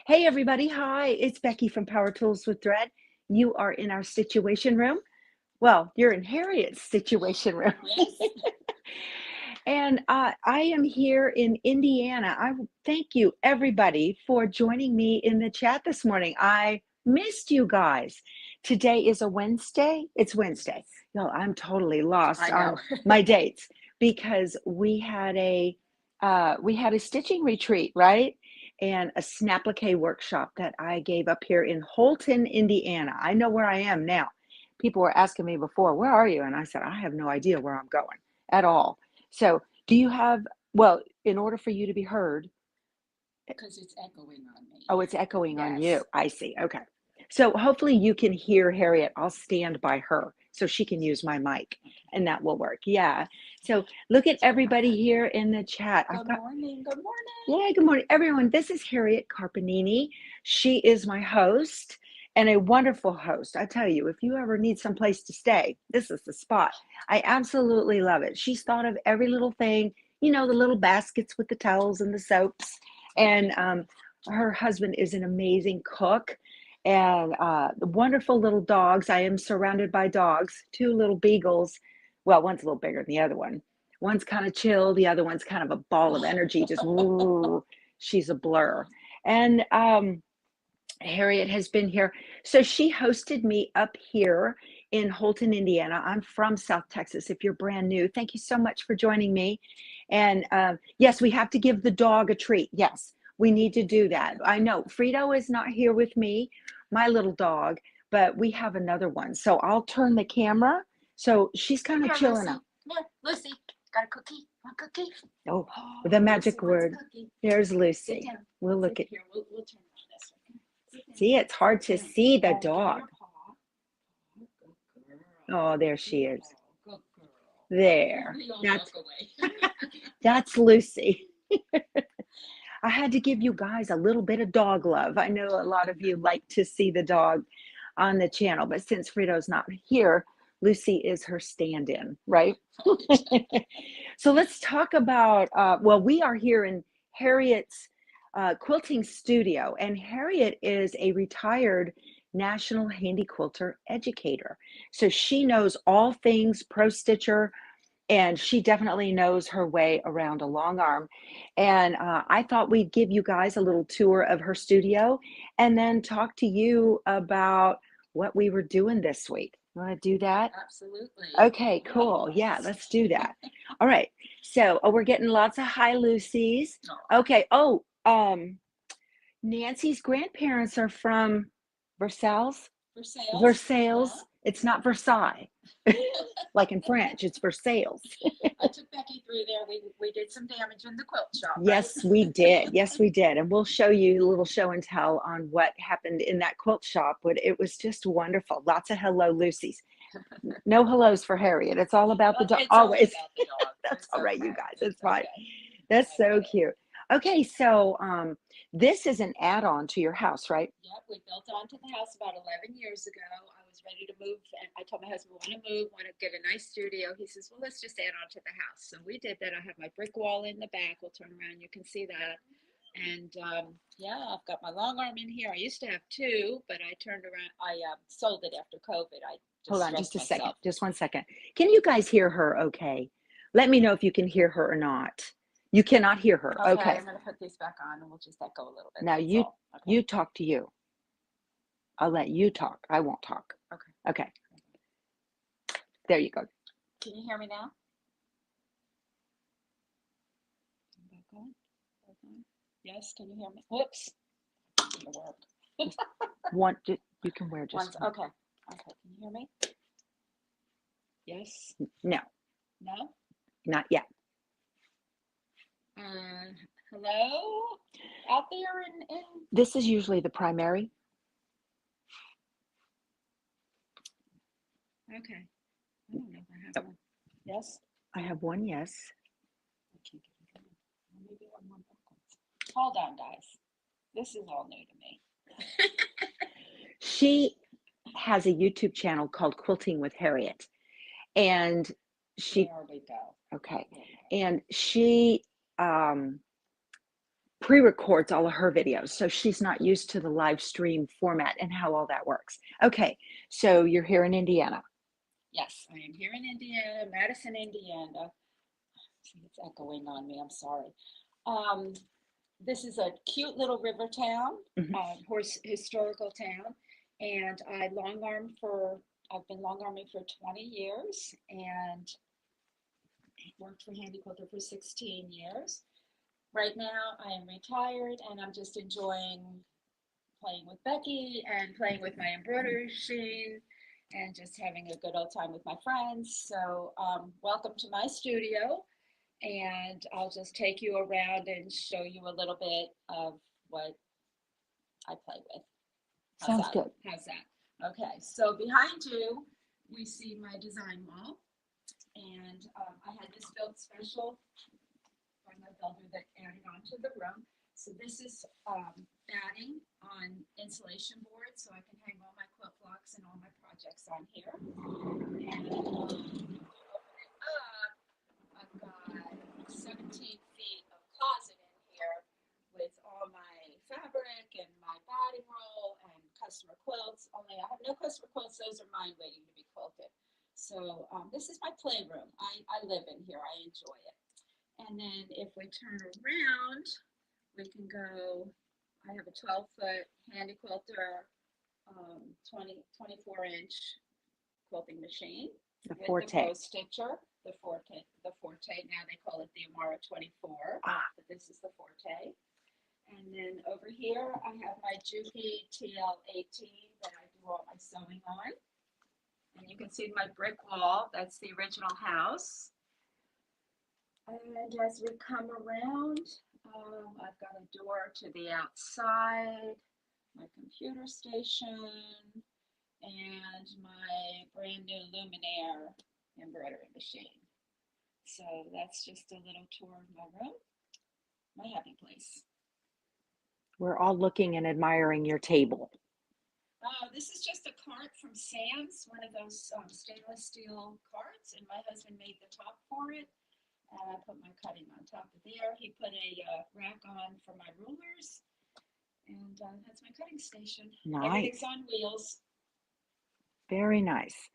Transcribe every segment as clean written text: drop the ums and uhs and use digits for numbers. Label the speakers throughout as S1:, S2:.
S1: Hey everybody, hi, it's Becky from Power Tools with Thread. You are in our Stitchuation room. Well, you're in Harriet's Stitchuation room.
S2: Yes.
S1: And I am here in Indiana. I thank you everybody for joining me in the chat this morning. I missed you guys. Today is a Wednesday. It's Wednesday. No, I'm totally lost
S2: I know.
S1: on my dates because we had a stitching retreat, right? And a snapplique workshop that I gave up here in Holton, Indiana. I know where I am now. People were asking me before, where are you? And I said, I have no idea where I'm going at all. So do you have, well, in order for you to be heard?
S2: Because it's echoing on me.
S1: Oh, it's echoing on you.
S2: Yes.
S1: I see. Okay. So hopefully you can hear Harriet. I'll stand by her so she can use my mic and that will work. Yeah. So look at everybody here in the chat.
S2: Good morning. Good morning.
S1: Yeah, good morning, everyone. This is Harriet Carpanini. She is my host and a wonderful host. I tell you, if you ever need some place to stay, this is the spot. I absolutely love it. She's thought of every little thing, you know, the little baskets with the towels and the soaps. And her husband is an amazing cook and the wonderful little dogs. I am surrounded by dogs, two little beagles. Well, one's a little bigger than the other one. One's kind of chill, the other one's kind of a ball of energy, just woo, she's a blur. And Harriet has been here. So she hosted me up here in Holton, Indiana. I'm from South Texas. If you're brand new, thank you so much for joining me. And yes, we have to give the dog a treat. Yes, we need to do that. I know Frito is not here with me, my little dog, but we have another one. So I'll turn the camera. So she's kind of chilling out.
S2: Lucy, got a cookie? Want a cookie?
S1: Oh, the magic
S2: Lucy wants a
S1: word.
S2: cookie.
S1: There's
S2: Sit
S1: Lucy.
S2: down.
S1: We'll look at.
S2: Here, we'll turn on this one. Sit down.
S1: See, it's hard to see the
S2: Give her
S1: dog.
S2: a paw. Good girl.
S1: Oh, there she is.
S2: Good girl.
S1: There.
S2: We all
S1: That's
S2: walk away.
S1: that's Lucy. I had to give you guys a little bit of dog love. I know a lot of you like to see the dog on the channel, but since Frito's not here, Lucy is her stand-in, right? So let's talk about, well, we are here in Harriet's quilting studio, and Harriet is a retired National Handy Quilter educator. So she knows all things pro stitcher, and she definitely knows her way around a long arm. And I thought we'd give you guys a little tour of her studio and then talk to you about what we were doing this week. You want to do that?
S2: Absolutely.
S1: Okay, cool. Yeah, let's do that. All right. So we're getting lots of hi Lucy's. Okay. Oh, Nancy's grandparents are from Versailles.
S2: Versailles.
S1: Versailles.
S2: Yeah.
S1: It's not Versailles. Like in French, it's Versailles.
S2: I took Becky through there. We did some damage in the quilt shop.
S1: Yes,
S2: right?
S1: we did. Yes, we did. And we'll show you a little show and tell on what happened in that quilt shop. But it was just wonderful. Lots of hello Lucy's. No hellos for Harriet. It's all about the dog.
S2: It's
S1: Always.
S2: about the dog.
S1: That's
S2: It's
S1: all right,
S2: okay.
S1: you guys. It's
S2: It's
S1: fine.
S2: okay.
S1: That's so cute. Okay, so this is an add-on to your house, right?
S2: Yep, we built onto the house about 11 years ago. I was ready to move, and I told my husband, we want to move, want to get a nice studio. He says, well, let's just add on to the house. So we did that. I have my brick wall in the back. We'll turn around. You can see that. And yeah, I've got my long arm in here. I used to have two, but I turned around. I sold it after COVID. I just
S1: Hold on just a
S2: stressed
S1: second.
S2: myself.
S1: Just 1 second. Can you guys hear her okay? Let me know if you can hear her or not. You cannot hear her. Okay.
S2: I'm going to put these back on and we'll just echo a little bit.
S1: Now
S2: that's
S1: you
S2: all. Okay.
S1: you talk to you. I'll let you talk. I won't talk.
S2: Okay.
S1: Okay. There you go.
S2: Can you hear me now? Back on. Back on. Yes, can you hear me? Whoops. It'll work.
S1: One, you can wear just
S2: One's,
S1: one.
S2: okay. Okay, can you hear me? Yes?
S1: No,
S2: No?
S1: not yet.
S2: Hello? Out there in
S1: This is usually the primary.
S2: Okay. I don't know if I have one. Yes?
S1: I have one yes.
S2: I can't get it. Maybe one more backwards. Hold on, guys. This is all new to me.
S1: She has a YouTube channel called Quilting with Harriet. And she,
S2: There we go.
S1: okay. And she pre-records all of her videos. So she's not used to the live stream format and how all that works. Okay, so you're here in Indiana.
S2: Yes, I am here in Indiana, Madison, Indiana. See, it's echoing on me, I'm sorry. This is a cute little river town, historical town, and I've been long arming for 20 years and worked for Handy Quilter for 16 years. Right now, I am retired and I'm just enjoying playing with Becky and playing with my embroidery machine and just having a good old time with my friends. So welcome to my studio, and I'll just take you around and show you a little bit of what I play with.
S1: Sounds good.
S2: How's that? Okay, so behind you, we see my design wall, and I had this built special from the builder that added onto the room. So this is batting on insulation board, so I can hang all my quilt blocks and all my projects on here. And open it up, I've got 17 feet of closet in here with all my fabric and my batting roll and customer quilts. Only I have no customer quilts; those are mine waiting to be quilted. So this is my playroom. I live in here. I enjoy it. And then if we turn around, we can go, I have a 12-foot Handy Quilter 24-inch quilting machine.
S1: The
S2: with
S1: Forte.
S2: The Pro Stitcher, the Forte. Now they call it the Amara 24, but this is the Forte. And then over here, I have my Juki TL18 that I do all my sewing on. And you can see my brick wall. That's the original house. And as we come around, I've got a door to the outside, my computer station, and my brand new Luminaire embroidery machine. So that's just a little tour of my room, my happy place.
S1: We're all looking and admiring your table.
S2: This is just a cart from Sam's, one of those stainless steel carts, and my husband made the top for it. And I put my cutting on top of there. He put a rack on for my rulers. And that's my cutting station.
S1: Nice.
S2: Everything's on wheels.
S1: Very nice.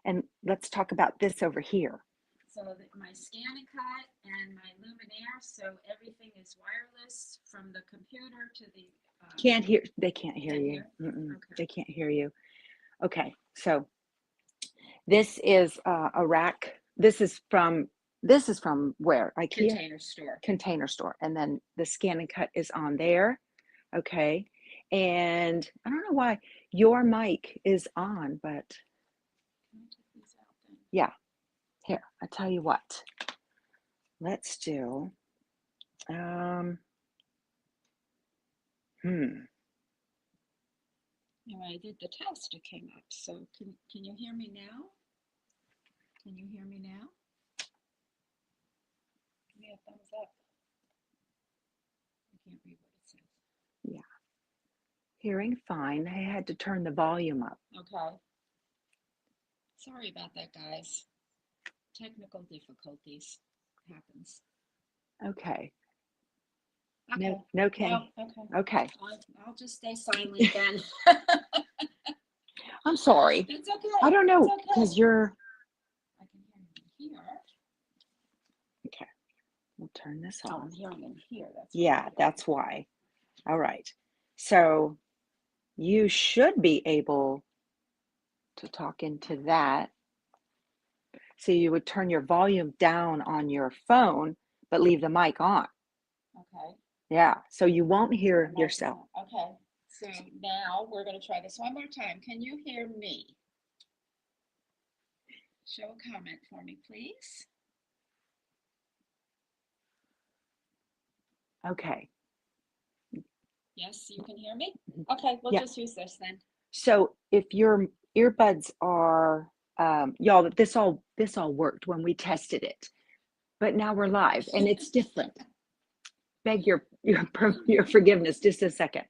S1: And let's talk about this over here.
S2: So my scan and cut and my Luminaire. So everything is wireless from the computer to the...
S1: Can't hear. They can't hear you.
S2: Okay.
S1: They can't hear you. Okay. So this is a rack. This is from where? IKEA? Container store. And then the scan and cut is on there. Okay. And I don't know why your mic is on, but yeah. Here, I tell you what. Let's do
S2: When I did the test, it came up. So can you hear me now? Can you hear me now? Give me a thumbs up. I can't read what it says.
S1: Yeah. Hearing fine. I had to turn the volume up.
S2: Okay. Sorry about that, guys. Technical difficulties happens.
S1: Okay.
S2: Okay.
S1: No, okay. Okay.
S2: I'll just stay silent then.
S1: I'm sorry.
S2: It's okay.
S1: I don't know because you're.
S2: I can hear you here.
S1: Okay. We'll turn this on.
S2: I'm hearing in here.
S1: That's why. All right. So you should be able to talk into that. So you would turn your volume down on your phone, but leave the mic on.
S2: Okay.
S1: Yeah. So you won't hear yourself.
S2: Okay. So now we're going to try this one more time. Can you hear me? Show a comment for me, please.
S1: Okay.
S2: Yes, you can hear me? Okay, we'll just use this then.
S1: So if your earbuds are, y'all, this all worked when we tested it, but now we're live and it's different. Beg your forgiveness just a second.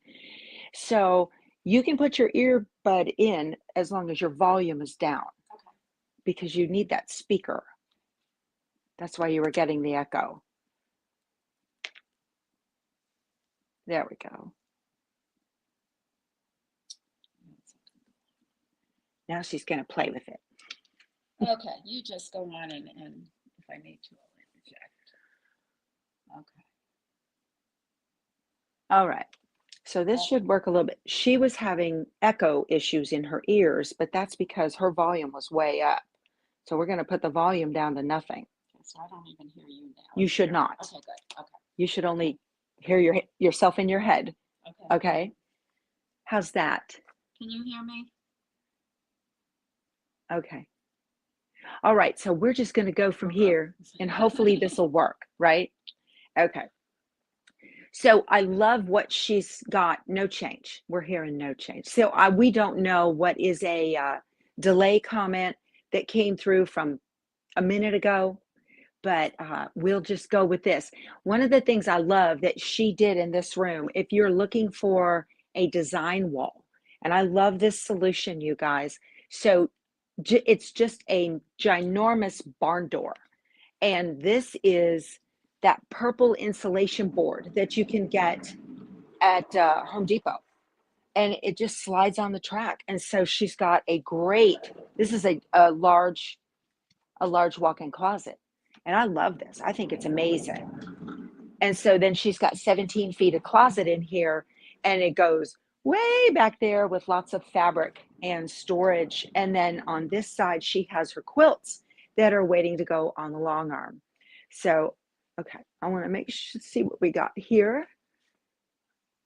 S1: So you can put your earbud in as long as your volume is down, because you need that speaker. That's why you were getting the echo. There we go. Now she's going to play with it.
S2: Okay, you just go on and if I need to, I'll interject. Okay.
S1: All right. So this should work a little bit. She was having echo issues in her ears, but that's because her volume was way up. So we're going to put the volume down to nothing.
S2: Okay, so I don't even hear you now.
S1: You should not.
S2: Okay, good. Okay.
S1: You should only hear yourself in your head.
S2: Okay.
S1: Okay. How's that?
S2: Can you hear me?
S1: Okay. All right. So we're just going to go from here and hopefully this will work, right? Okay. So I love what she's got. No change. We're hearing no change. So we don't know what is a delay comment that came through from a minute ago, but we'll just go with this. One of the things I love that she did in this room, if you're looking for a design wall, and I love this solution, you guys. So it's just a ginormous barn door. And this is that purple insulation board that you can get at Home Depot. And it just slides on the track. And so she's got this is a large walk-in closet. And I love this. I think it's amazing. And so then she's got 17 feet of closet in here, and it goes way back there with lots of fabric and storage. And then on this side, she has her quilts that are waiting to go on the long arm. So, okay, I want to see what we got here.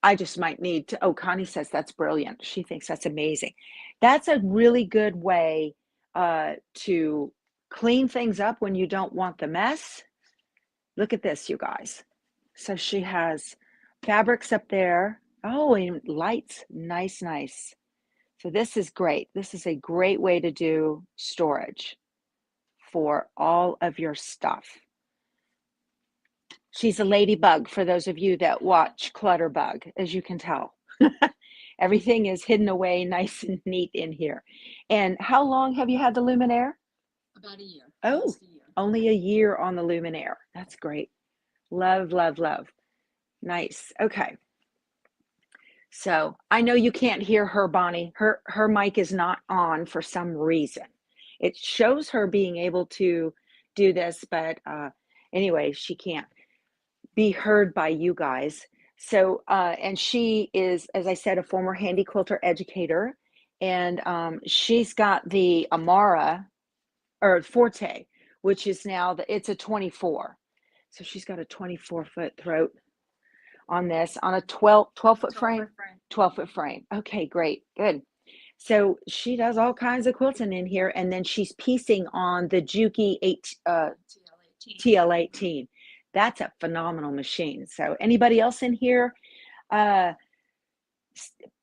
S1: I just might need to, oh, Connie says that's brilliant. She thinks that's amazing. That's a really good way to clean things up when you don't want the mess. Look at this, you guys. So she has fabrics up there. Oh, and lights. Nice, nice. So this is great. This is a great way to do storage for all of your stuff. She's a ladybug for those of you that watch Clutterbug, as you can tell. Everything is hidden away nice and neat in here. And how long have you had the Luminaire?
S2: About a year.
S1: Oh, only a year on the Luminaire. That's great. Love, love, love. Nice. Okay. So I know you can't hear her, Bonnie. Her mic is not on for some reason. It shows her being able to do this, but anyway, she can't be heard by you guys. So, and she is, as I said, a former handy quilter educator, and she's got the Amara or Forte, which is now it's a 24. So she's got a 24-foot throat on this, on a 12-foot frame. 12-foot frame. Okay, great, good. So she does all kinds of quilting in here, and then she's piecing on the Juki TL18. That's a phenomenal machine. So anybody else in here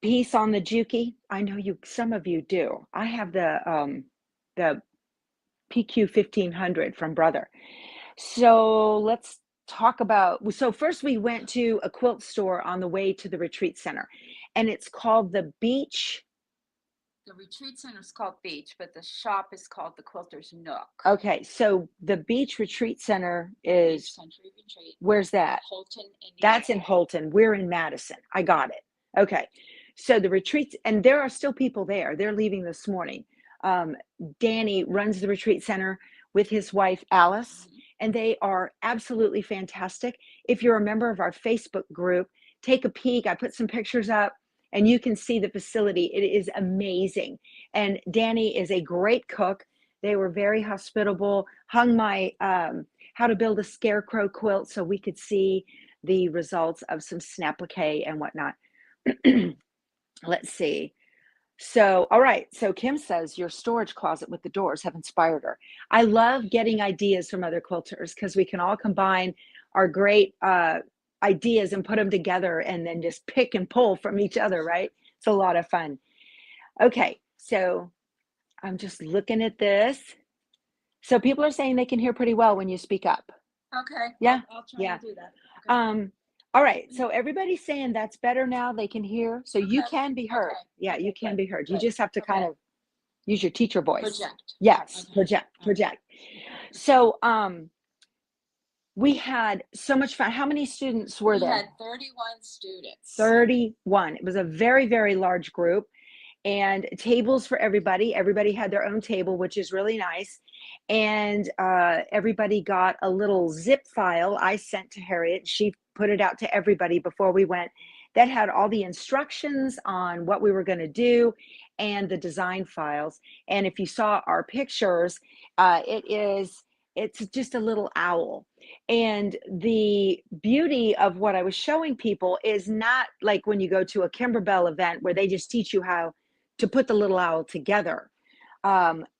S1: piece on the Juki? I know some of you do. I have the PQ 1500 from Brother. So let's talk about, so first we went to a quilt store on the way to the retreat center, and it's called the Beach.
S2: The retreat center is called Beach, but the shop is called the Quilter's Nook.
S1: Okay, so the Beach Retreat Center is
S2: Beach Country Retreat.
S1: Where's that?
S2: Holton, Indiana.
S1: That's in Holton. We're in Madison. I got it. Okay, so the retreats, and there are still people there. They're leaving this morning. Danny runs the retreat center with his wife Alice, and they are absolutely fantastic. If you're a member of our Facebook group, take a peek. I put some pictures up, and you can see the facility. It is amazing. And Danny is a great cook. They were very hospitable, hung my how to build a scarecrow quilt so we could see the results of some snapplique and whatnot. Let's see. So, all right. So Kim says your storage closet with the doors have inspired her. I love getting ideas from other quilters because we can all combine our great ideas and put them together and then just pick and pull from each other, right? It's a lot of fun. Okay, so I'm just looking at this. So people are saying they can hear pretty well when you speak up.
S2: Okay.
S1: Yeah.
S2: I'll try to do that. Okay.
S1: All right. So everybody's saying that's better now. They can hear. So you can be heard.
S2: Okay.
S1: Yeah, you can be heard. You
S2: Good.
S1: just have to kind of use your teacher voice.
S2: Project.
S1: Yes,
S2: Okay.
S1: project. So We had so much fun. How many students were
S2: We
S1: there?
S2: had 31 students.
S1: 31. It was a very, very large group, and tables for everybody. Everybody had their own table, which is really nice. And everybody got a little zip file I sent to Harriet. She put it out to everybody before we went, that had all the instructions on what we were going to do and the design files. And if you saw our pictures, it's just a little owl. And the beauty of what I was showing people is not like when you go to a Kimberbell event where they just teach you how to put the little owl together.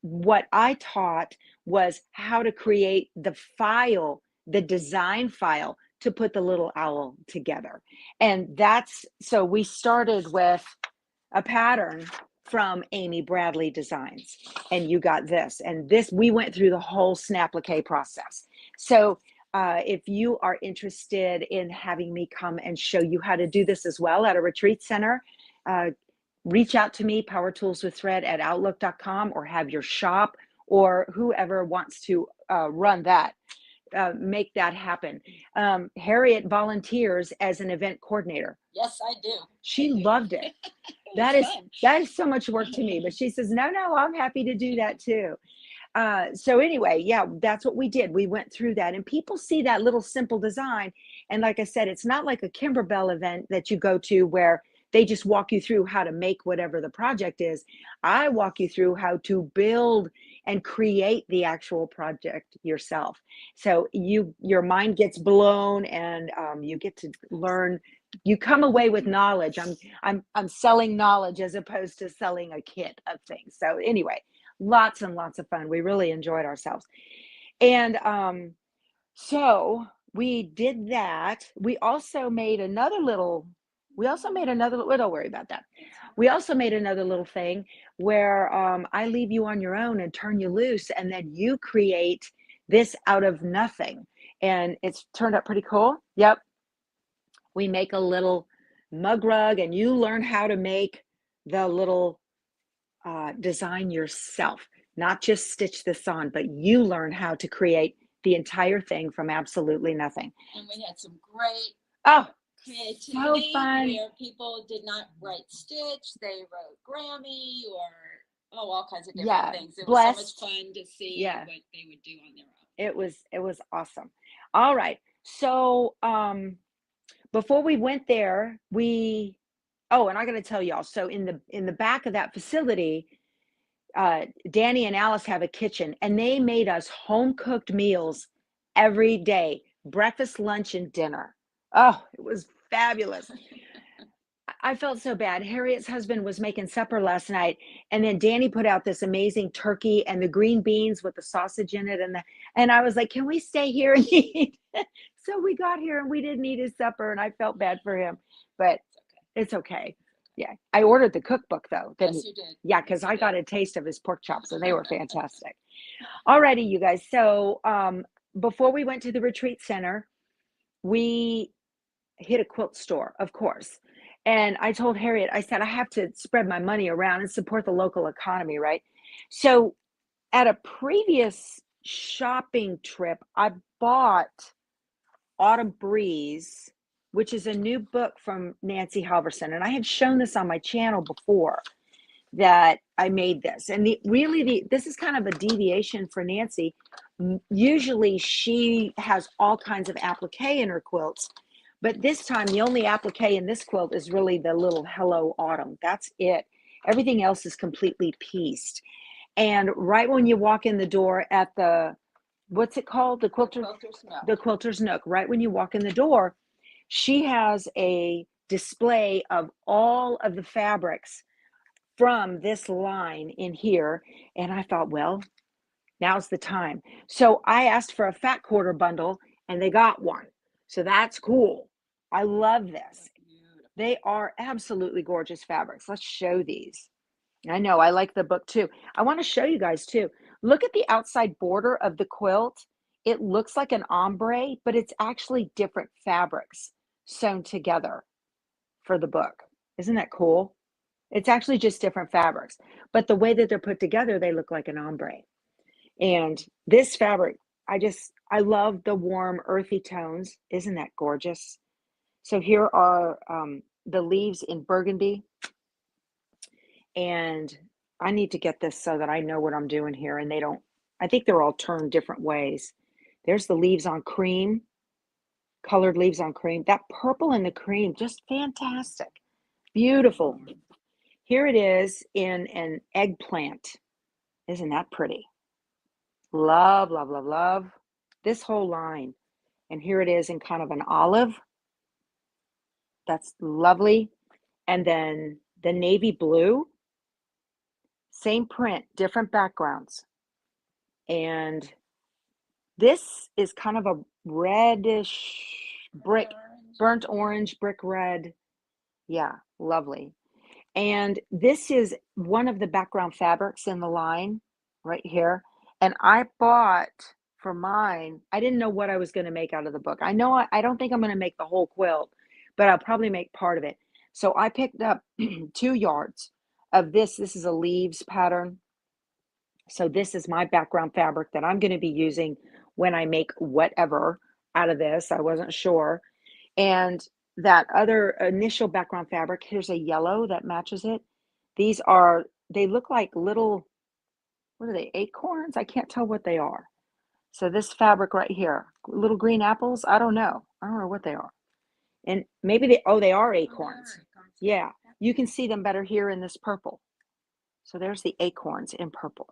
S1: What I taught was how to create the file, the design file to put the little owl together. And that's, so we started with a pattern from Amy Bradley Designs, and you got this. And this, we went through the whole snapplique process. So if you are interested in having me come and show you how to do this as well at a retreat center, reach out to me, powertoolswiththread@outlook.com, or have your shop or whoever wants to run that, make that happen. Harriet volunteers as an event coordinator.
S2: Yes, I do.
S1: She loved it. That is so much work to me, but she says, no, I'm happy to do that too. So anyway, yeah, that's what we did. We went through that, and people see that little simple design. And like I said, it's not like a Kimberbell event that you go to where they just walk you through how to make whatever the project is. I walk you through how to build and create the actual project yourself. So your mind gets blown, and you get to learn. You come away with knowledge. I'm selling knowledge as opposed to selling a kit of things. So anyway, lots and lots of fun. We really enjoyed ourselves. And so we did that. We also made another little, don't worry about that. We also made another little thing where I leave you on your own and turn you loose, and then you create this out of nothing. And it's turned out pretty cool. Yep. We make a little mug rug, and you learn how to make the little design yourself, not just stitch this on, but you learn how to create the entire thing from absolutely nothing.
S2: And we had some great creativity,
S1: so fun.
S2: Where people did not write stitch, they wrote Grammy or all kinds of different things. It was so much fun to see what they would do on their own.
S1: It was awesome. All right. So before we went there, and I got to tell y'all, so in the back of that facility, Danny and Alice have a kitchen, and they made us home cooked meals every day, breakfast, lunch, and dinner. Oh, it was fabulous. I felt so bad. Harriet's husband was making supper last night, and then Danny put out this amazing turkey and the green beans with the sausage in it, and I was like, can we stay here and eat? So we got here and we didn't eat his supper, and I felt bad for him, but it's okay. Yeah, I ordered the cookbook though.
S2: Yes, you did.
S1: Yeah, because I got a taste of his pork chops, and they were fantastic. Alrighty, you guys. So before we went to the retreat center, we hit a quilt store, of course. And I told Harriet, I said, I have to spread my money around and support the local economy, right? So at a previous shopping trip, I bought Autumn Breeze, which is a new book from Nancy Halverson. And I had shown this on my channel before, that I made this. And this is kind of a deviation for Nancy. Usually she has all kinds of applique in her quilts, but this time the only applique in this quilt is really the little Hello Autumn. That's it. Everything else is completely pieced. And right when you walk in the door at the, what's it called? The Quilter's Nook. Right when you walk in the door, she has a display of all of the fabrics from this line in here. And I thought, well, now's the time. So I asked for a fat quarter bundle, and they got one. So that's cool. I love this. They are absolutely gorgeous fabrics. Let's show these. I know, I like the book too. I want to show you guys too. Look at the outside border of the quilt. It looks like an ombre, but it's actually different fabrics sewn together for the book. Isn't that cool? It's actually just different fabrics, but the way that they're put together, they look like an ombre. And this fabric, I love the warm, earthy tones. Isn't that gorgeous? So here are the leaves in burgundy. And I need to get this so that I know what I'm doing here. And they don't, I think they're all turned different ways. There's the leaves on cream, colored leaves on cream. That purple and the cream, just fantastic. Beautiful. Here it is in an eggplant. Isn't that pretty? Love, love, love, love this whole line. And here it is in kind of an olive. That's lovely. And then the navy blue, same print, different backgrounds. And this is kind of a reddish brick, burnt orange, brick red. Yeah, lovely. And this is one of the background fabrics in the line right here. And I bought for mine, I didn't know what I was going to make out of the book. I know I don't think I'm going to make the whole quilt, but I'll probably make part of it. So I picked up 2 yards of this. This is a leaves pattern. So this is my background fabric that I'm going to be using when I make whatever out of this. I wasn't sure. And that other initial background fabric, here's a yellow that matches it. These are, they look like little, what are they, acorns? I can't tell what they are. So this fabric right here, little green apples, I don't know. I don't know what they are. And maybe they, oh, they are acorns. Yeah, you can see them better here in this purple. So there's the acorns in purple.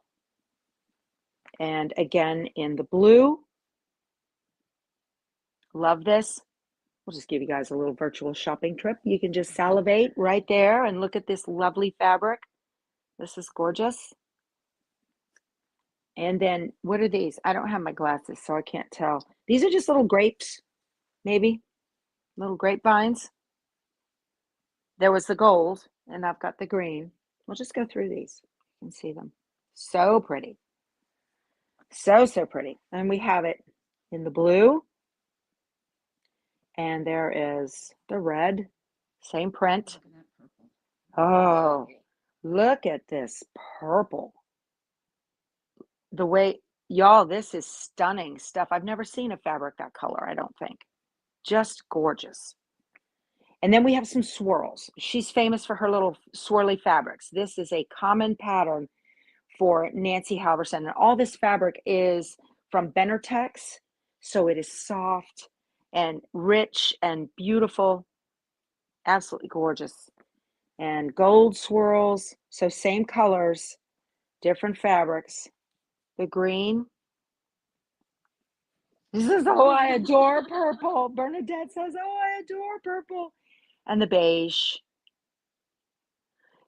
S1: And again, in the blue, love this. We'll just give you guys a little virtual shopping trip. You can just salivate right there and look at this lovely fabric. This is gorgeous. And then what are these? I don't have my glasses, so I can't tell. These are just little grapes, maybe little grapevines. There was the gold, and I've got the green. We'll just go through these. You can see them. So pretty. So, so pretty. And we have it in the blue. And there is the red. Same print. Oh, look at this purple. The way, y'all, this is stunning stuff. I've never seen a fabric that color, I don't think. Just gorgeous. And then we have some swirls. She's famous for her little swirly fabrics. This is a common pattern for Nancy Halverson. And all this fabric is from Benartex. So it is soft and rich and beautiful. Absolutely gorgeous. And gold swirls. So same colors, different fabrics. The green. This is, oh, I adore purple. Bernadette says, oh, I adore purple. And the beige.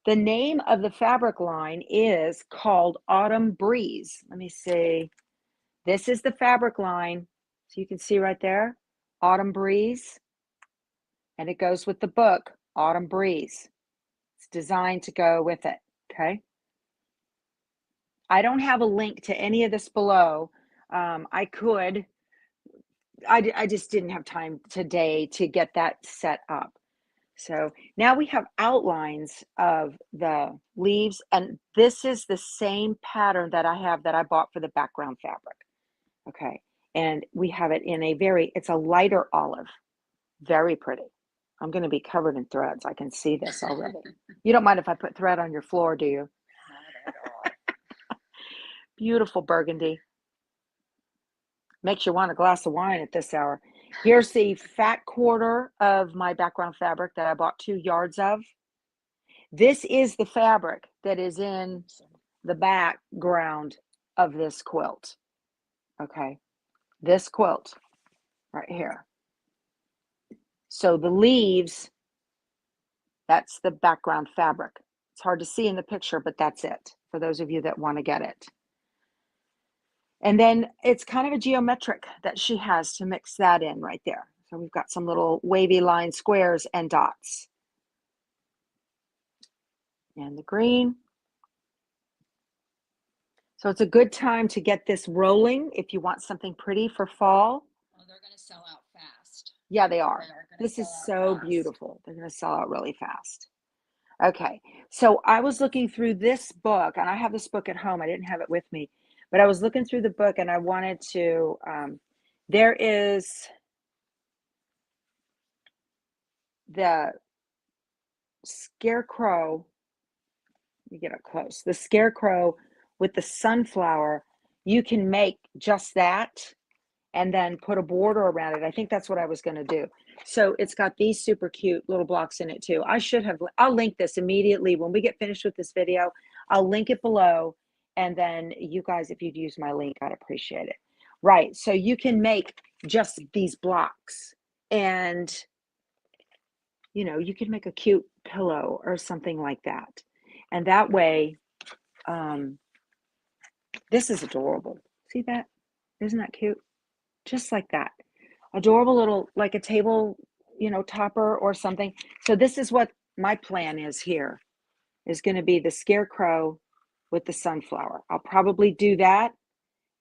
S1: The name of the fabric line is called Autumn Breeze. Let me see. This is the fabric line. So you can see right there, Autumn Breeze. And it goes with the book, Autumn Breeze. It's designed to go with it, okay? I don't have a link to any of this below. I could. I just didn't have time today to get that set up. So now we have outlines of the leaves, and this is the same pattern that I have that I bought for the background fabric. Okay, and we have it in a very, it's a lighter olive, very pretty. I'm going to be covered in threads. I can see this already. You don't mind if I put thread on your floor, do you?
S2: Not at all.
S1: Beautiful burgundy. Makes you want a glass of wine at this hour. Here's the fat quarter of my background fabric that I bought 2 yards of. This is the fabric that is in the background of this quilt. Okay, this quilt right here. So the leaves, that's the background fabric. It's hard to see in the picture, but that's it for those of you that want to get it. And then it's kind of a geometric that she has to mix that in right there. So we've got some little wavy line squares and dots. And the green. So it's a good time to get this rolling if you want something pretty for fall.
S2: Oh, they're going to sell out fast.
S1: Yeah, they are. This is so
S2: fast.
S1: beautiful. They're going to sell out really fast. Okay, so I was looking through this book, and I have this book at home. I didn't have it with me, but I was looking through the book, and I wanted to There is the scarecrow. Let me get up close. The scarecrow with the sunflower. You can make just that and then put a border around it. I think that's what I was going to do. So it's got these super cute little blocks in it too. I'll link this immediately when we get finished with this video. I'll link it below. And then you guys, if you'd use my link, I'd appreciate it. Right. So you can make just these blocks and, you know, you can make a cute pillow or something like that. And that way, this is adorable. See that? Isn't that cute? Just like that. Adorable little, like a table, you know, topper or something. So this is what my plan is here, is going to be the scarecrow with the sunflower. I'll probably do that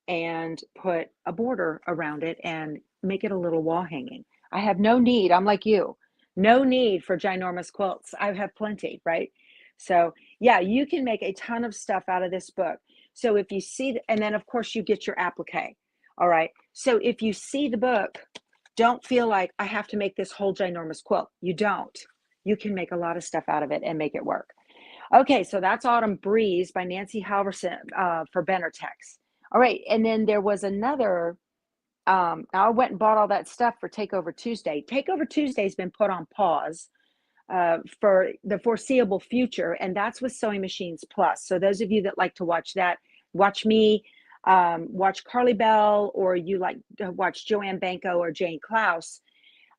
S1: and put a border around it and make it a little wall hanging. I have no need, I'm like you, no need for ginormous quilts. I have plenty, right? So yeah, you can make a ton of stuff out of this book. So if you see, and then of course you get your applique. All right. So if you see the book, don't feel like I have to make this whole ginormous quilt. You don't. You can make a lot of stuff out of it and make it work. Okay, so that's Autumn Breeze by Nancy Halverson for Benartex. All right, and then there was another, I went and bought all that stuff for Takeover Tuesday. Takeover Tuesday's been put on pause for the foreseeable future, and that's with Sewing Machines Plus. So those of you that like to watch that, watch me, watch Carly Bell, or you like to watch Joanne Banco or Jane Klaus.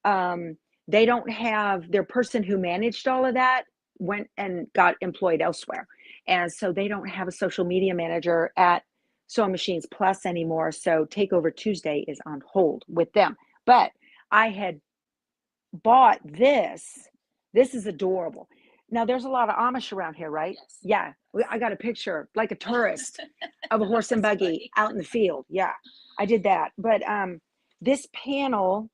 S1: They don't have, their person who managed all of that went and got employed elsewhere. And so they don't have a social media manager at Sewing Machines Plus anymore. So Takeover Tuesday is on hold with them. But I had bought this. This is adorable. Now there's a lot of Amish around here, right?
S2: Yes.
S1: Yeah. I got a picture like a tourist of a horse and buggy out in the field. Yeah, I did that. But this panel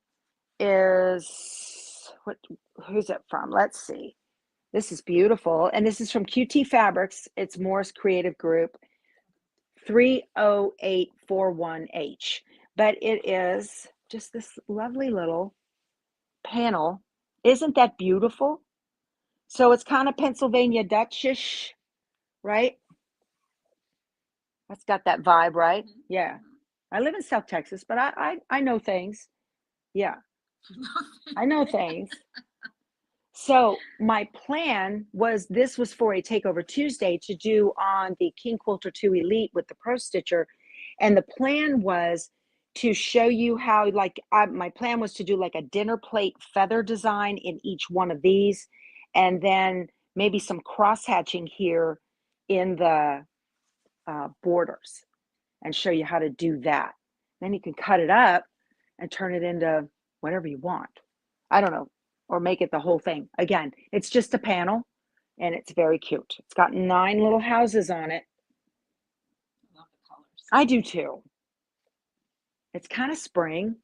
S1: is, who's it from? Let's see. This is beautiful. And this is from QT Fabrics. It's Morris Creative Group 30841H. But it is just this lovely little panel. Isn't that beautiful? So it's kind of Pennsylvania Dutchish, right? That's got that vibe, right? Yeah. I live in South Texas, but I know things. Yeah. I know things. So my plan was, this was for a Takeover Tuesday to do on the King Quilter 2 Elite with the Pro Stitcher. And the plan was to show you how, like, my plan was to do like a dinner plate feather design in each one of these. And then maybe some cross hatching here in the borders, and show you how to do that. Then you can cut it up and turn it into whatever you want. I don't know, or make it the whole thing. Again, it's just a panel and it's very cute. It's got 9 little houses on it.
S2: I love the colors.
S1: I do too. It's kind of spring,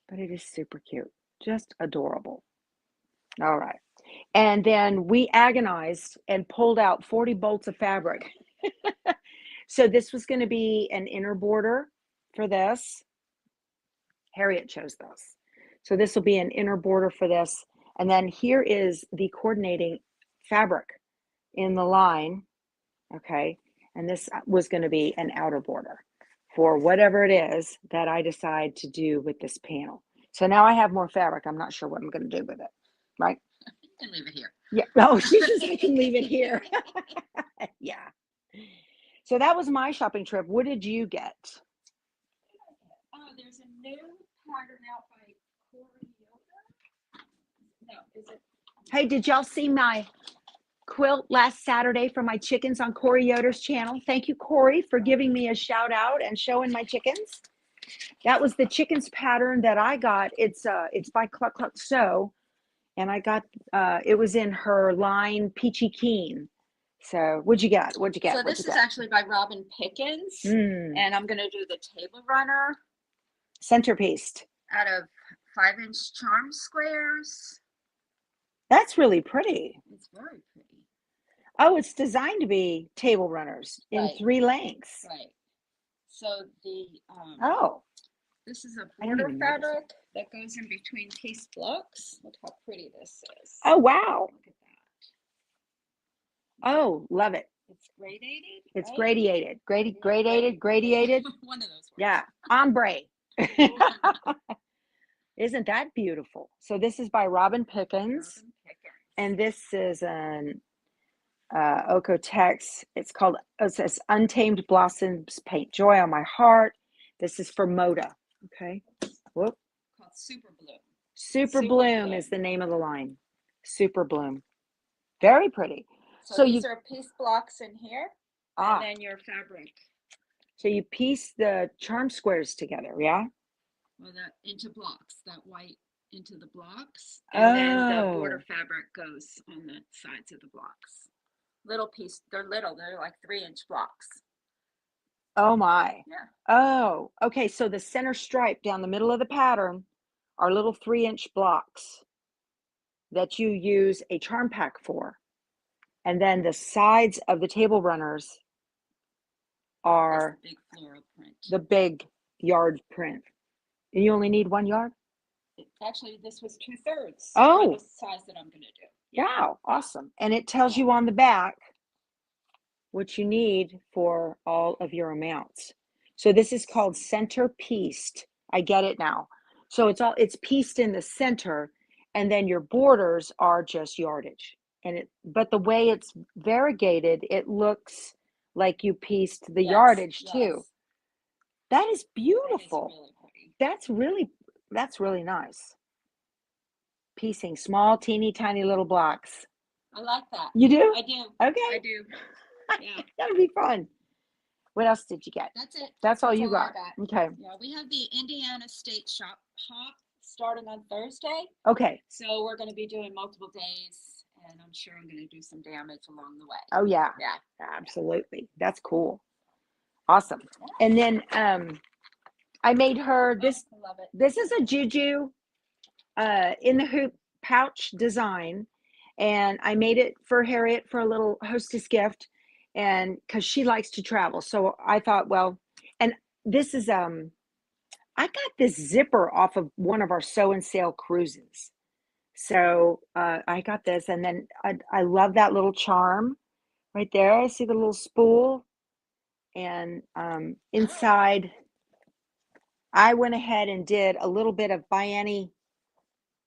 S1: but it is super cute. Just adorable. All right. And then we agonized and pulled out 40 bolts of fabric. So this was going to be an inner border for this. Harriet chose this. So this will be an inner border for this. And then here is the coordinating fabric in the line. Okay. And this was going to be an outer border for whatever it is that I decide to do with this panel. So now I have more fabric. I'm not sure what I'm going to do with it. Right?
S2: You can leave it here.
S1: Yeah. Oh, she says I can leave it here. Yeah. So that was my shopping trip. What did you get?
S2: Oh, there's a new pattern out by Corey Yoga. No, is it?
S1: Hey, did y'all see my quilt last Saturday for my chickens on Corey Yoder's channel? Thank you, Corey, for giving me a shout out and showing my chickens. That was the chickens pattern that I got. It's by Cluck Cluck Sew, and I got it was in her line Peachy Keen. So what'd you get? What'd you get?
S2: So this is actually by Robin Pickens, and I'm going to do the table runner
S1: centerpiece
S2: out of 5-inch charm squares.
S1: That's really pretty.
S2: It's very pretty.
S1: Oh, it's designed to be table runners in 3 lengths.
S2: Right. So the This is a
S1: I don't
S2: border
S1: even know this.
S2: fabric that goes in between piece blocks. Look how pretty this is.
S1: Oh, wow.
S2: Look at that.
S1: Oh, love it.
S2: It's gradated.
S1: It's
S2: right?
S1: gradiated. Gradiated.
S2: One of those words.
S1: Yeah. Ombre. Isn't that beautiful? So this is by Robin Pickens.
S2: Urban Pickers.
S1: And this is an Okotex. It's called, it says Untamed Blossoms Paint Joy on My Heart. This is for Moda. Okay. Whoop.
S2: Called Super Bloom.
S1: Super Bloom is the name of the line. Super Bloom. Very pretty.
S2: So these are piece blocks in here, and then your fabric.
S1: So you piece the charm squares together, yeah?
S2: Well, that into blocks, that white into the blocks, and then the border fabric goes on the sides of the blocks. Little piece, they're little, they're like 3-inch blocks.
S1: Oh my.
S2: Yeah.
S1: Oh, okay. So the center stripe down the middle of the pattern are little 3-inch blocks that you use a charm pack for. And then the sides of the table runners are
S2: the big floral print.
S1: The big yard print. And you only need 1 yard?
S2: Actually, this was 2/3
S1: Oh.
S2: for the size that I'm going to do.
S1: Yeah, awesome. And it tells you on the back what you need for all of your amounts. So this is called center pieced. I get it now. So it's pieced in the center, and then your borders are just yardage. But the way it's variegated, it looks like you pieced the yardage too. That is beautiful.
S2: That is really pretty.
S1: That's really nice. Piecing small, teeny, tiny little blocks.
S2: I like that.
S1: You do?
S2: I do.
S1: Okay.
S2: I do. Yeah.
S1: That'll be fun. What else did you get?
S2: That's it.
S1: That's all you got. Okay.
S2: Yeah, we have the Indiana State Shop Hop starting on Thursday.
S1: Okay.
S2: So we're going to be doing multiple days, and I'm sure I'm going to do some damage along the way.
S1: Oh yeah.
S2: Yeah.
S1: Absolutely. That's cool. Awesome. And then I made her this.
S2: I love it.
S1: This is a Juju in the hoop pouch design, and I made it for Harriet for a little hostess gift, and because she likes to travel. So I thought, well, and this is I got this zipper off of one of our sew and sail cruises. So I got this, and then I love that little charm right there. I see the little spool, and inside I went ahead and did a little bit of bianni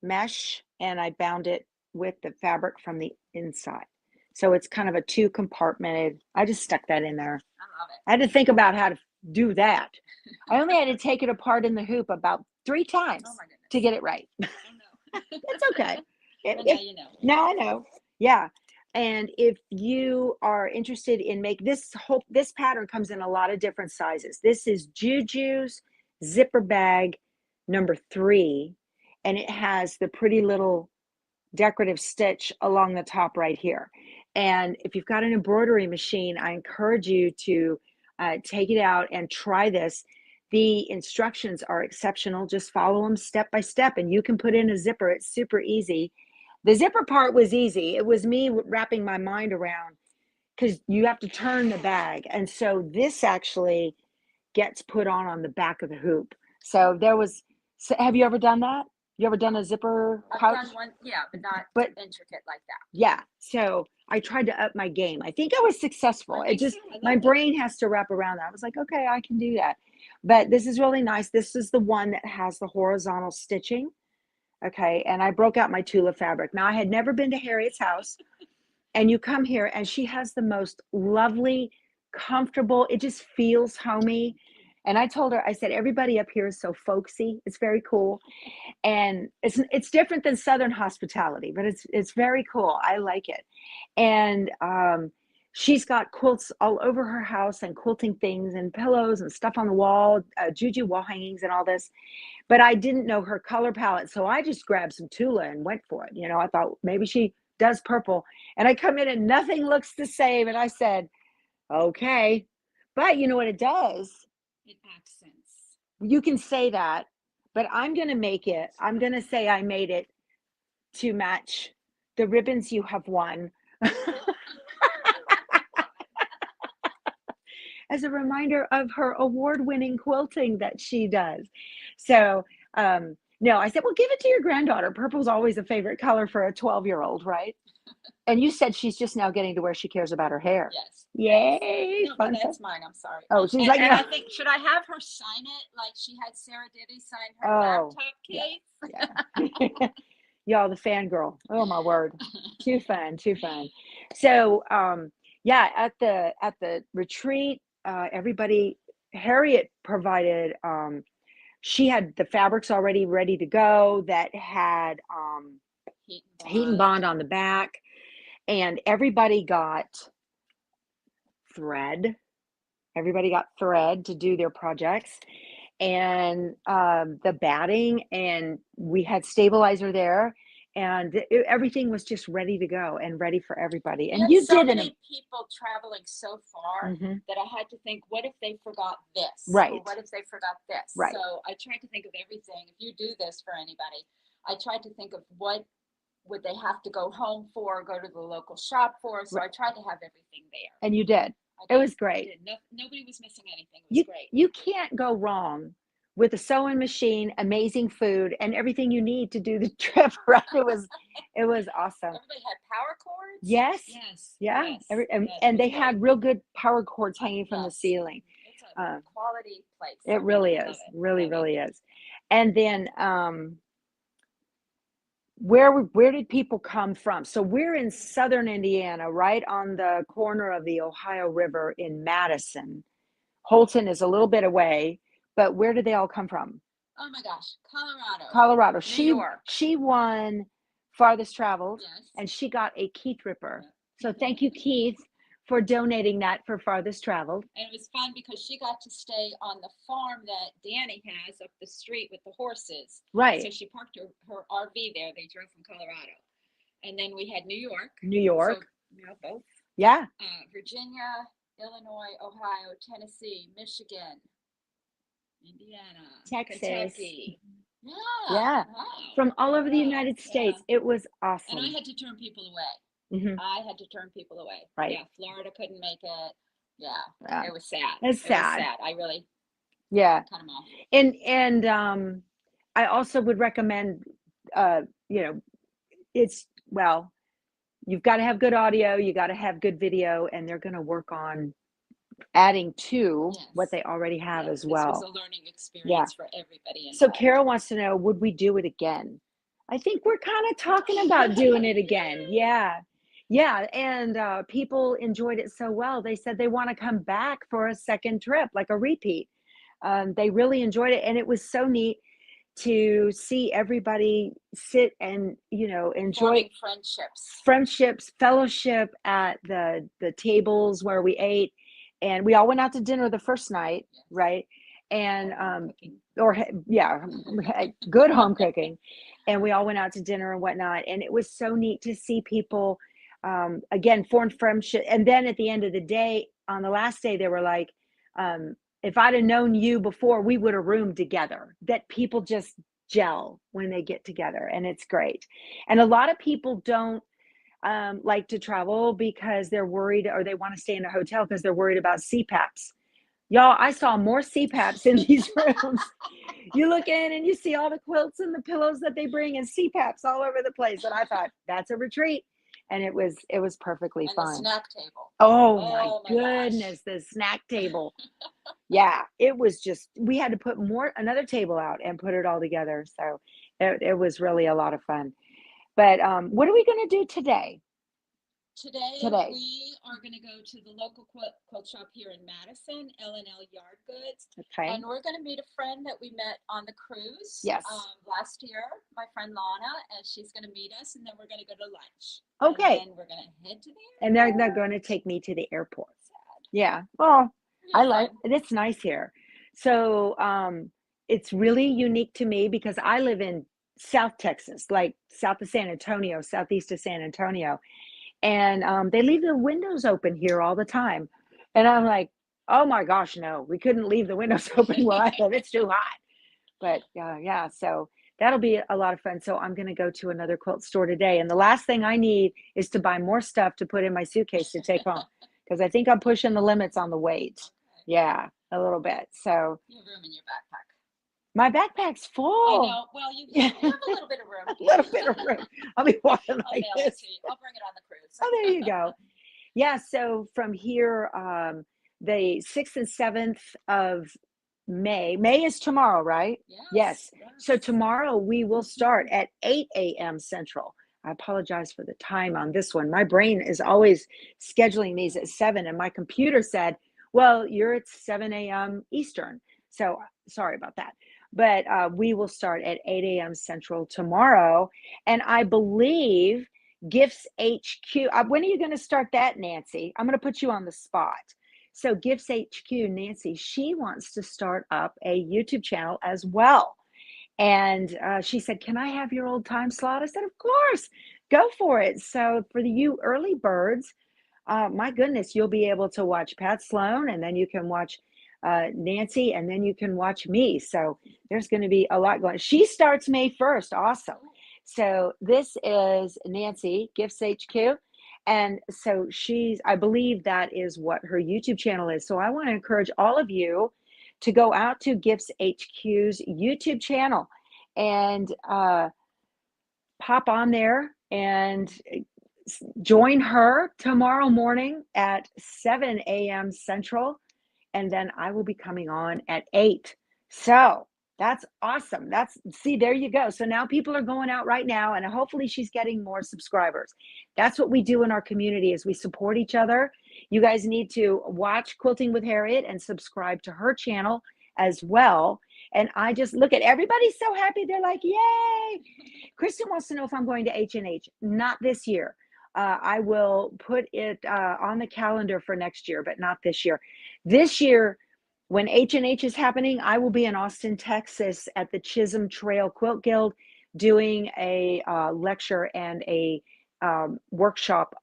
S1: mesh, and I bound it with the fabric from the inside. So it's kind of a 2-compartmented. I just stuck that in there.
S2: I love it.
S1: I had to think about how to do that. I only had to take it apart in the hoop about 3 times to get it right.
S2: Oh, no.
S1: It's okay.
S2: Now you know.
S1: Now I know. Yeah. And if you are interested in this pattern comes in a lot of different sizes. This is Juju's zipper bag number 3, and it has the pretty little decorative stitch along the top right here. And if you've got an embroidery machine, I encourage you to take it out and try this. The instructions are exceptional. Just follow them step by step, and you can put in a zipper. It's super easy. The zipper part was easy. It was me wrapping my mind around, because you have to turn the bag. And so this actually gets put on the back of the hoop. So have you ever done that? You ever done a zipper pouch?
S2: I've done one, yeah, but not intricate like that.
S1: Yeah. So I tried to up my game. I think I was successful. My brain has to wrap around that. I was like, okay, I can do that. But this is really nice. This is the one that has the horizontal stitching. Okay. And I broke out my Tula fabric. Now, I had never been to Harriet's house, and you come here and she has the most lovely, comfortable, it just feels homey. And I told her, I said, everybody up here is so folksy. It's very cool. And it's different than Southern hospitality, but it's very cool. I like it. And she's got quilts all over her house, and quilting things and pillows and stuff on the wall, Juju wall hangings and all this. But I didn't know her color palette, so I just grabbed some Tula and went for it. I thought maybe she does purple. And I come in and nothing looks the same. And I said, okay. But you know what it does?
S2: It accents.
S1: You can say that, but I'm going to say I made it to match the ribbons you have won. As a reminder of her award-winning quilting that she does. So, no, I said, well, give it to your granddaughter. Purple's always a favorite color for a 12-year-old, right? And you said she's just now getting to where she cares about her hair.
S2: Yes.
S1: Yay!
S2: No, but that's mine. I'm sorry.
S1: Oh, she's
S2: and,
S1: like,
S2: and
S1: no.
S2: I think, should I have her sign it like she had Sarah Diddy sign her
S1: Oh,
S2: laptop case?
S1: yeah. Y'all, the fangirl. Oh my word. Too fun, too fun. So, yeah, at the retreat, everybody, Harriet provided, she had the fabrics already ready to go that had heat and bond on the back, and everybody got thread. Everybody got thread to do their projects, and the batting, and we had stabilizer there, and everything was just ready to go and ready for everybody. And you
S2: so
S1: did
S2: many people traveling so far that I had to think, what if they forgot this?
S1: Right.
S2: Or what if they forgot this?
S1: Right.
S2: So I tried to think of everything. If you do this for anybody, I tried to think of what would they have to go home for, go to the local shop for. So I tried to have everything there.
S1: And you did. It was great.
S2: Nobody was missing anything. It was great.
S1: You can't go wrong with a sewing machine, amazing food, and everything you need to do the trip. Right? It was awesome.
S2: Everybody had power cords.
S1: Yes. Yeah. And they had real good power cords hanging from the ceiling.
S2: It's a quality place.
S1: It really is. Really is. And then where did people come from? So we're in southern Indiana, right on the corner of the Ohio River in Madison. Holton is a little bit away, but where did they all come from?
S2: Oh my gosh, Colorado.
S1: Colorado.
S2: New York.
S1: She won farthest traveled,
S2: yes.
S1: And she got a Keith Ripper. So thank you, Keith, for donating that for farthest traveled.
S2: And it was fun because she got to stay on the farm that Danny has up the street with the horses.
S1: Right.
S2: So she parked her RV there. They drove from Colorado. And then we had New York. So, both.
S1: Yeah.
S2: Virginia, Illinois, Ohio, Tennessee, Michigan, Indiana,
S1: Texas.
S2: Kentucky.
S1: Yeah.
S2: Wow.
S1: From all over the United States. It was awesome.
S2: And I had to turn people away. I had to turn people away.
S1: Right.
S2: Yeah, Florida couldn't make it. Yeah. It was sad.
S1: It's sad.
S2: Was sad. I really
S1: cut
S2: them off.
S1: And I also would recommend you've got to have good audio, you got to have good video, and they're going to work on adding to what they already have as well.
S2: This was a learning experience for everybody involved.
S1: So Carol wants to know, would we do it again? I think we're kind of talking about doing it again. Yeah, and people enjoyed it so well. They said they want to come back for a second trip, like a repeat. They really enjoyed it, and it was so neat to see everybody sit and enjoy friendships, fellowship at the tables where we ate, and we all went out to dinner the first night, right? And good home cooking, and we all went out to dinner and whatnot, and it was so neat to see people again form friendship. And then at the end of the day, on the last day, they were like, if I'd have known you before, we would have roomed together. That people just gel when they get together, and it's great. And a lot of people don't like to travel because they're worried, or they want to stay in a hotel because they're worried about CPAPs. Y'all, I saw more CPAPs in these rooms. You look in and you see all the quilts and the pillows that they bring, and CPAPs all over the place. And I thought, that's a retreat. And it was perfectly fun.
S2: The snack table.
S1: Oh my goodness, the snack table. Yeah, it was just, we had to put another table out and put it all together. So it was really a lot of fun. But what are we going to do today?
S2: Today we are going to go to the local quilt shop here in Madison, L&L Yard Goods.
S1: Okay.
S2: And we're going to meet a friend that we met on the cruise last year, my friend Lana, and she's going to meet us, and then we're going to go to lunch.
S1: Okay.
S2: And then we're going to head to the airport.
S1: And they're going to take me to the airport. Sad. Yeah. Well, I like it. It's nice here. So it's really unique to me because I live in South Texas, like south of San Antonio, southeast of San Antonio. And they leave the windows open here all the time. And I'm like, oh my gosh, no, we couldn't leave the windows open where I live. It's too hot. But yeah, so that'll be a lot of fun. So I'm going to go to another quilt store today. And the last thing I need is to buy more stuff to put in my suitcase to take home, because I think I'm pushing the limits on the weight. Yeah, a little bit. So
S2: you have room in your backpack.
S1: My backpack's
S2: I
S1: full.
S2: know. Well, you have a little bit of room.
S1: A little bit of room. I'll be walking
S2: I'll
S1: like
S2: mail it
S1: this.
S2: to you. I'll bring it on the cruise.
S1: Oh, there you go. Yeah, so from here, the 6th and 7th of May. May is tomorrow, right? Yes. So tomorrow we will start at 8 a.m. Central. I apologize for the time on this one. My brain is always scheduling these at 7, and my computer said, well, you're at 7 a.m. Eastern. So sorry about that. But we will start at 8 a.m. Central tomorrow. And I believe Gifts HQ, when are you going to start that, Nancy? I'm going to put you on the spot. So Gifts HQ, Nancy, she wants to start up a YouTube channel as well. And she said, can I have your old time slot? I said, of course, go for it. So for you early birds, my goodness, you'll be able to watch Pat Sloan, and then you can watch Nancy, and then you can watch me. So there's going to be a lot going. She starts May 1st. Awesome. So this is Nancy, Gifts HQ. And so I believe that is what her YouTube channel is. So I want to encourage all of you to go out to Gifts HQ's YouTube channel and pop on there and join her tomorrow morning at 7 a.m. Central. And then I will be coming on at 8. So that's awesome. See, there you go. So now people are going out right now, and hopefully she's getting more subscribers. That's what we do in our community, is we support each other. You guys need to watch Quilting with Harriet and subscribe to her channel as well. And I just look at everybody's so happy. They're like, yay. Kristen wants to know if I'm going to H&H. Not this year. I will put it on the calendar for next year, but not this year. This year, when H&H is happening, I will be in Austin, Texas at the Chisholm Trail Quilt Guild doing a lecture and a workshop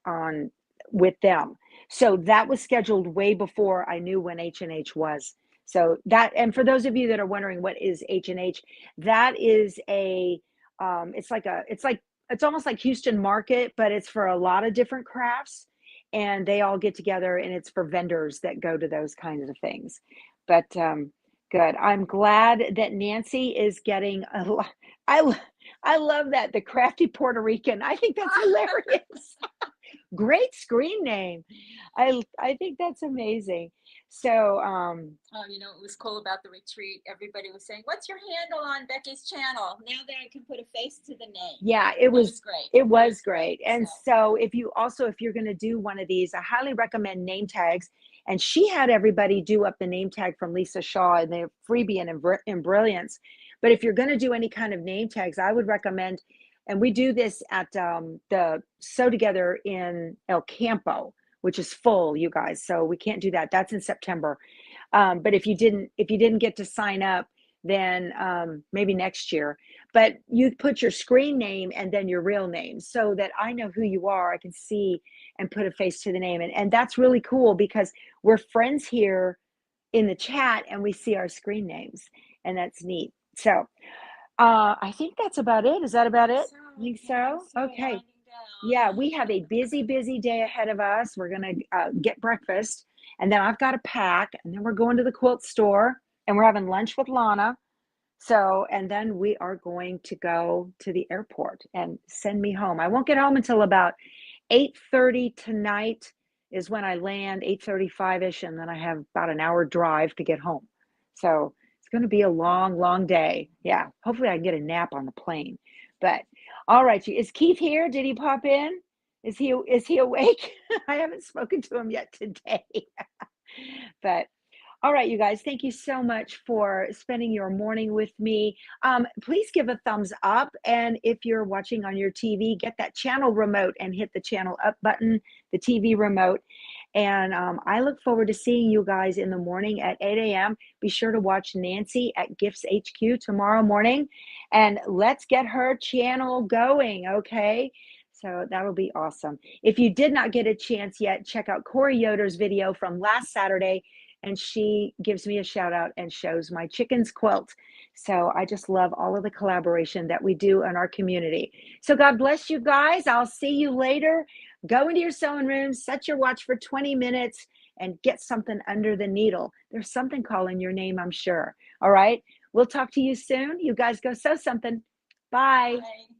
S1: with them. So that was scheduled way before I knew when H&H was. So that, and for those of you that are wondering what is H&H, that is it's almost like Houston Market, but it's for a lot of different crafts, and they all get together, and it's for vendors that go to those kinds of things. But good. I'm glad that Nancy is getting a lot. I love that, the crafty Puerto Rican. I think that's hilarious. Great screen name. I think that's amazing. So
S2: oh, it was cool about the retreat. Everybody was saying, what's your handle on Becky's channel? Now that I can put a face to the name.
S1: Yeah, it was
S2: great.
S1: It was great. And so if you're going to do one of these, I highly recommend name tags. And she had everybody do up the name tag from Lisa Shaw and the freebie and Brilliance. But if you're going to do any kind of name tags, I would recommend, and we do this at the Sew Together in El Campo, which is full, you guys. So we can't do that. That's in September. But if you didn't get to sign up, then maybe next year. But you put your screen name and then your real name so that I know who you are. I can see and put a face to the name. And that's really cool because we're friends here in the chat and we see our screen names. And that's neat. So I think that's about it. Is that about it? You think so? Okay. Yeah, we have a busy, busy day ahead of us. We're going to get breakfast, and then I've got to pack, and then we're going to the quilt store, and we're having lunch with Lana. So, and then we are going to go to the airport and send me home. I won't get home until about 8:30 tonight is when I land, 8:35-ish, and then I have about an hour drive to get home. So it's going to be a long, long day. Yeah, hopefully I can get a nap on the plane. But all right, is Keith here? Did he pop in? Is he awake? I haven't spoken to him yet today. But all right, you guys, thank you so much for spending your morning with me. Please give a thumbs up. And if you're watching on your TV, get that channel remote and hit the channel up button, the TV remote. And I look forward to seeing you guys in the morning at 8 a.m. Be sure to watch Nancy at Gifts HQ tomorrow morning. And let's get her channel going, okay? So that'll be awesome. If you did not get a chance yet, check out Corey Yoder's video from last Saturday, and she gives me a shout out and shows my chickens quilt. So I just love all of the collaboration that we do in our community. So God bless you guys. I'll see you later. Go into your sewing room, set your watch for 20 minutes, and get something under the needle. There's something calling your name, I'm sure. All right. We'll talk to you soon. You guys go sew something. Bye.
S2: Bye.